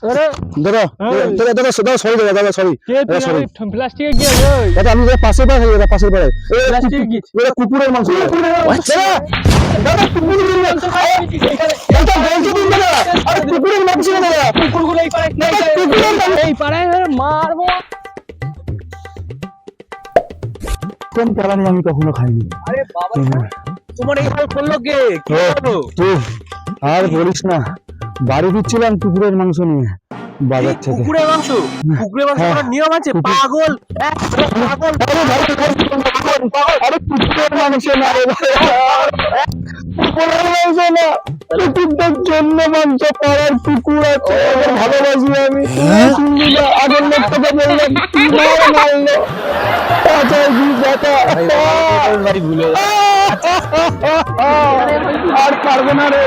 দাদা সরি দাদা sorry sorry প্লাস্টিকে কি আছে দাদা আমি পাশের পাড়ে দাদা পাশের পাড়ে প্লাস্টিক কি কুকুরের মাংস দাদা কুকুরের মাংস দাদা বলতে দিন দাদা আরে কুকুরের মাংস দাদা কুকুরগুলো এই পাড়ায় মারবো। কোন প্রাণী আমি কখনো খাইনি। আরে বাবা তোমার এই হাল করলো কে? কি হলো? আর বলিস না, বাড়ি ফিরছিলাম কুকুরের মাংস নিয়ে বাজার থেকে। কুকুরের মাংস করার নিয়ম আছে? পাগল পাগল আরে কুকুরের মাংস না রে কুকুরের মাংস না, কুকুরদের জন্য মাংস পাড়ার কুকুর আছে, ভালোবাসি আমি। শুনলি না আগের লোক থেকে বললাম মারলো আর পারবো না রে।